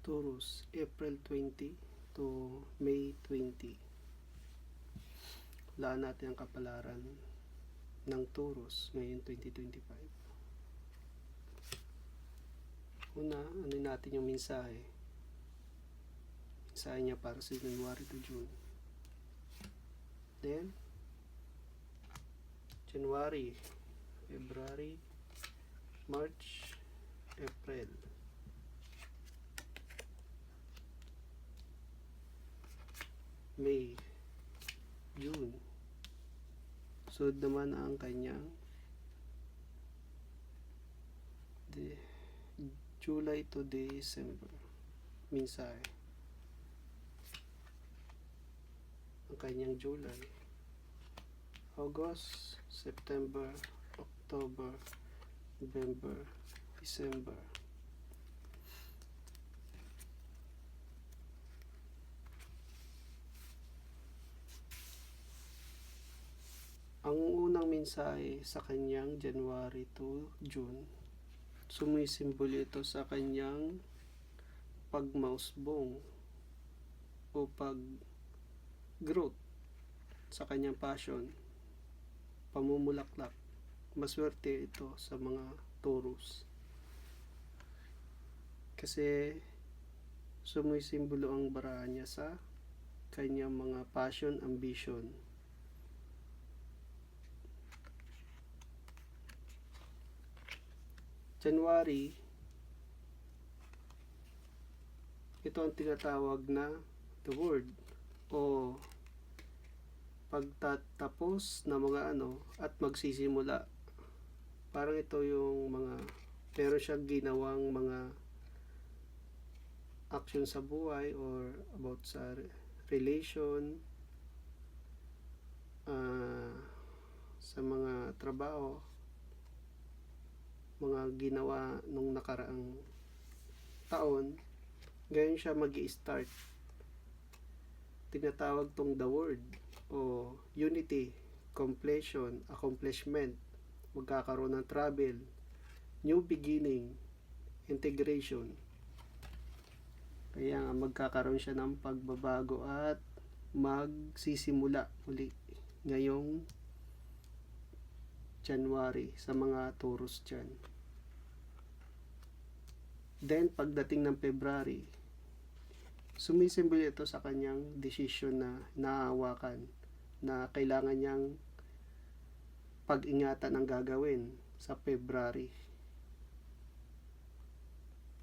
Taurus, April 20 to May 20. Laan natin ang kapalaran ng Taurus ngayon 2025. Una, ano natin yung mensahe. Mensahe niya para sa January to June. Then, January, February, March, April. May, June. Sunod naman ang kanyang July to December. Mensahe. Ang kanyang July, August, September, October, November, December. Ang unang mensahe sa kanyang January to June, sumisimbolo ito sa kanyang pagmausbong o pag-growth sa kanyang passion, pamumulaklak. Maswerte ito sa mga Taurus. Kasi sumisimbolo ang barahan niya sa kanyang mga passion, ambition. January, ito ang tinatawag na the word o pagtatapos na mga at magsisimula. Parang ito yung meron siyang ginawang mga action sa buhay or about sa relation, sa mga trabaho, mga ginawa nung nakaraang taon. Ngayon siya mag-i-start. Tinatawag tong the word o unity, completion, accomplishment, magkakaroon ng travel, new beginning, integration. Kaya magkakaroon siya ng pagbabago at magsisimula muli ngayong January sa mga Taurus dyan. Then pagdating ng February, sumisimbolo ito sa kanyang decision na nahawakan na kailangan niyang pag-ingatan ang gagawin sa February.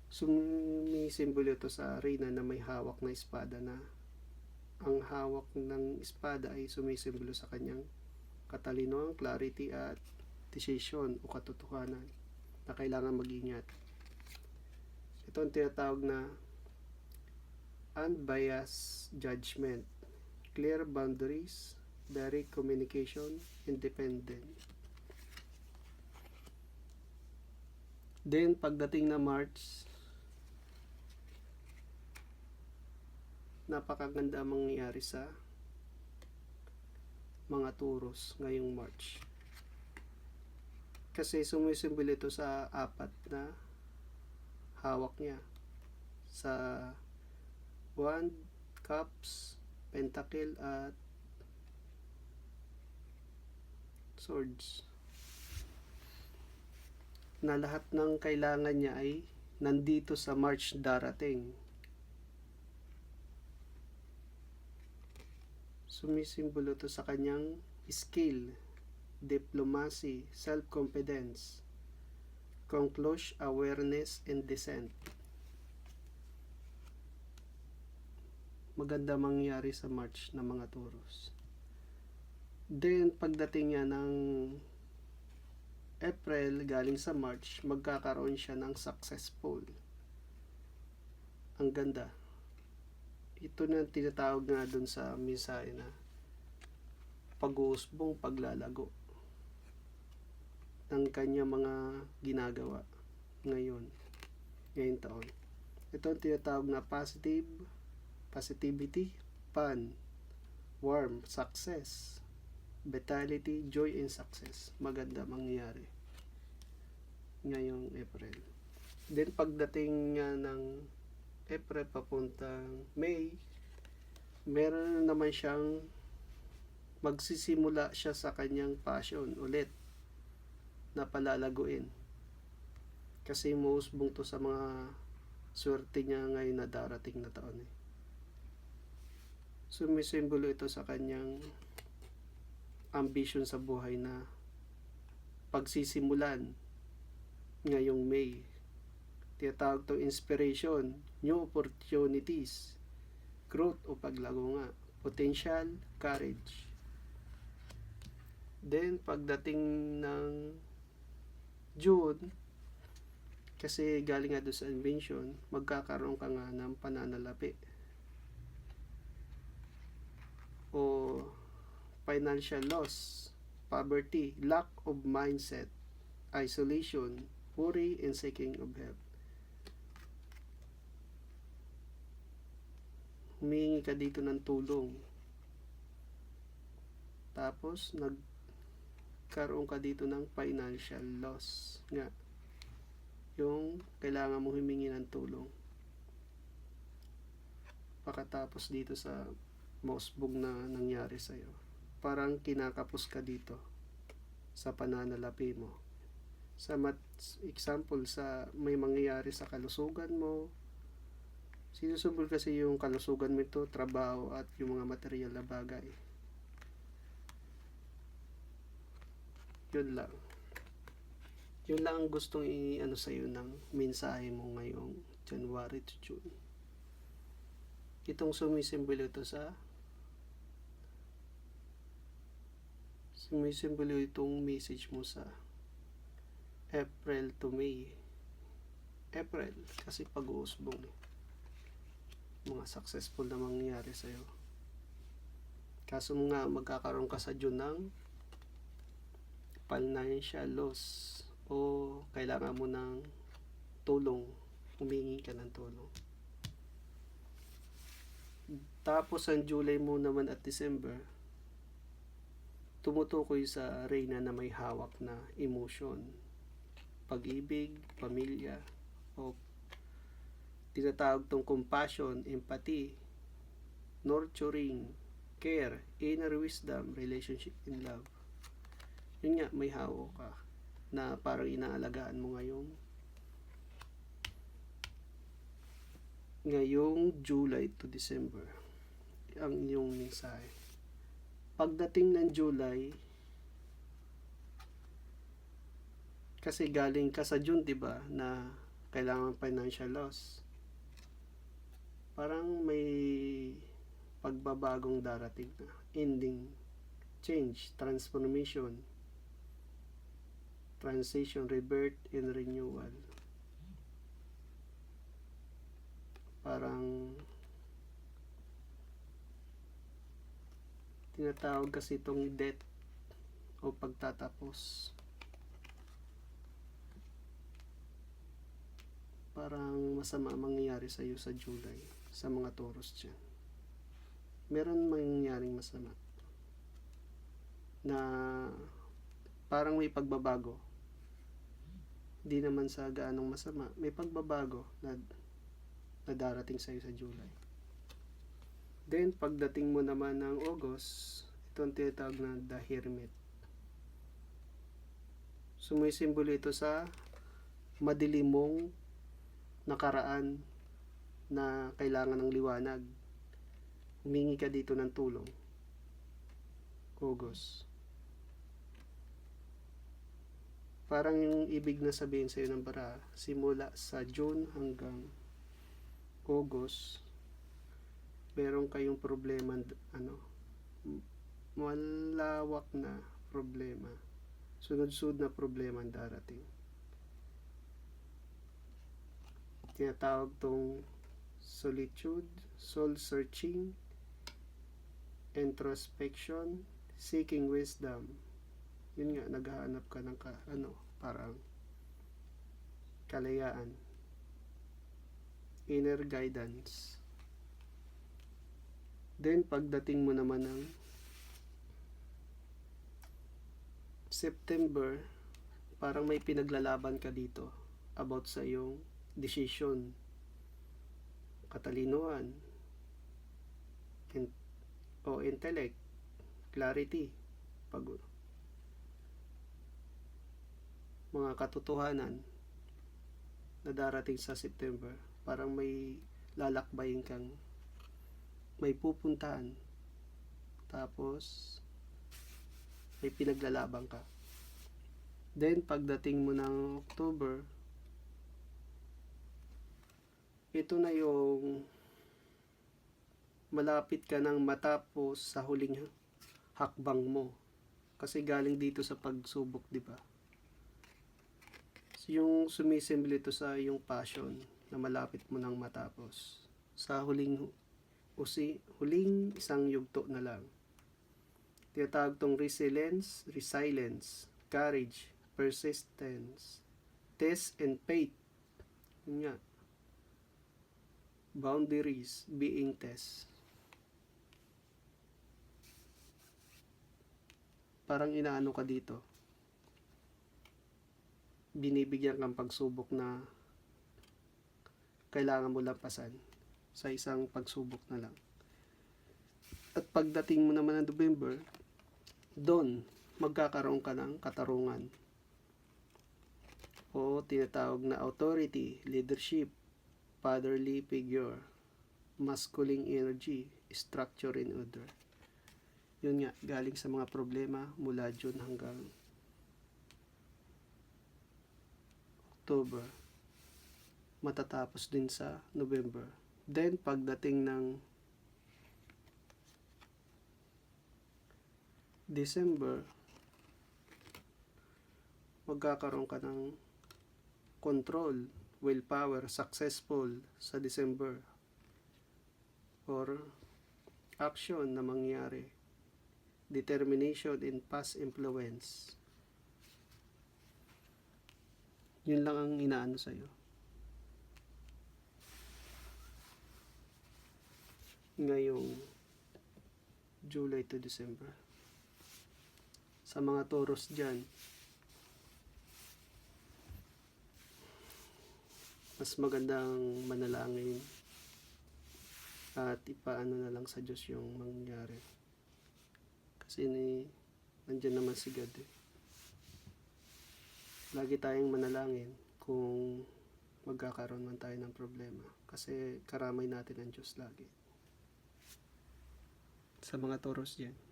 Sumisimbolo ito sa reyna na may hawak na espada, na ang hawak ng espada ay sumisimbolo sa kanyang katalinoan, clarity at decision o katotohanan na kailangan mag-ingat. Ito ang tinatawag na unbiased judgment, clear boundaries, direct communication, independent. Then pagdating na March, napakaganda ang mangyayari sa mga Taurus ngayong March. Kasi sumisimbolo ito sa apat na hawak niya. Sa Wand, Cups, Pentacle at Swords. Na lahat ng kailangan niya ay nandito sa March darating. Sumisimbolo ito sa kanyang skill, diplomacy, self-confidence, conclusion, awareness, and descent. Maganda mangyari sa March ng mga Taurus. Then pagdating niya ng April galing sa March, magkakaroon siya ng successful. Ang ganda. Ito na tinatawag nga dun sa mensahe na pag-uusbong, paglalago ng kanya mga ginagawa ngayong taon. Ito ang tinatawag na positivity, fun, warm, success, vitality, joy, and success. Maganda mangyayari ngayong April. Then pagdating ng April papuntang May, meron naman siyang magsisimula siya sa kanyang passion ulit na palalaguin. Kasi mausbong to sa mga swerte niya ngayon na darating na taon eh. Sumisimbolo ito sa kanyang ambition sa buhay na pagsisimulan ngayong May. Tinatawag itong inspiration, new opportunities, growth o paglago nga, potential, courage. Then pagdating ng June, kasi galing nga doon sa invention, magkakaroon ka nga ng pananalapi o financial loss, poverty, lack of mindset, isolation, worry, and seeking of help. Humingi ka dito ng tulong. Tapos, nagkaroon ka dito ng financial loss nga. Yung kailangan mo humingi ng tulong. Pagkatapos dito sa mausbog na nangyari sa'yo. Parang kinakapos ka dito sa pananalapi mo. Sa example, sa may mangyayari sa kalusugan mo, sinusubol kasi yung kalusugan mo ito, trabaho at yung mga material na bagay. Yun lang. Yun lang ang gustong i-ano sa'yo ng mensahe mo ngayong January to June. Itong sumisimbolo ito sumisimbolo itong message mo sa April to May. April, kasi pag-uusbong mga successful na mangyayari sa'yo. Kaso nga magkakaroon ka sa June ng financial loss o kailangan mo ng tulong, humingi ka ng tulong. Tapos ang July mo naman at December, tumutukoy sa reyna na may hawak na emotion, pag-ibig, pamilya, o tinatawag tong compassion, empathy, nurturing, care, inner wisdom, relationship, and love. Yun nga, may hawak ka na parang inaalagaan mo ngayong July to December ang iyong mensahe. Pagdating ng July, kasi galing ka sa June, 'di ba, na kailangan financial loss. Parang may pagbabagong darating na, ending, change, transformation, transition, rebirth, and renewal. Parang tinatawag kasi itong death o pagtatapos. Parang masama mangyayari sa iyo sa July, sa mga Taurus dyan. Meron mangyayaring masama na parang may pagbabago. Di naman sa gaanong masama, may pagbabago na darating sa iyo sa July. Then pagdating mo naman ng August, ito ang tinatawag na The Hermit. Sumisimbolo ito sa madilimong nakaraan na kailangan ng liwanag. Humingi ka dito ng tulong. August. Parang yung ibig na sabihin sa'yo ng bara, simula sa June hanggang August, meron kayong problema, malawak na problema, sunod-sunod na problema ang darating. Tinatawag tong solitude, soul searching, introspection, seeking wisdom. Yun nga, naghahanap ka ng parang kalayaan, inner guidance. Then pagdating mo naman ng September, parang may pinaglalaban ka dito about sa iyong decision. katalinuhan, o intellect, clarity, pag mga katotohanan na darating sa September. Parang may lalakbayin kang, may pupuntahan, tapos may pinaglalabang ka. Then pagdating mo ng October, ito na yung malapit ka nang matapos sa huling hakbang mo. Kasi galing dito sa pagsubok, di ba? So, yung sumisimbolo ito sa yung passion na malapit mo nang matapos. Sa huling isang yugto na lang. Tinatawag tong resilience, courage, persistence, test and faith. Yun nga. Boundaries being test. Parang inaano ka dito. Binibigyan kang pagsubok na kailangan mo lampasan sa isang pagsubok na lang. At pagdating mo naman ng November, doon magkakaroon ka ng katarungan o tinatawag na authority, leadership, fatherly figure, masculine energy, structure in order. Yun nga, galing sa mga problema mula June hanggang October, matatapos din sa November. Then pagdating ng December, magkakaroon ka ng control, willpower, successful sa December, or action na mangyari, determination in past influence. Yun lang ang inaano sa'yo ngayong July to December. Sa mga Taurus dyan, mas magandang manalangin at ipaano na lang sa Diyos yung mangyari. Kasi nandyan naman si God eh. Lagi tayong manalangin kung magkakaroon man tayo ng problema. Kasi karamay natin ang Diyos lagi. Sa mga Taurus dyan.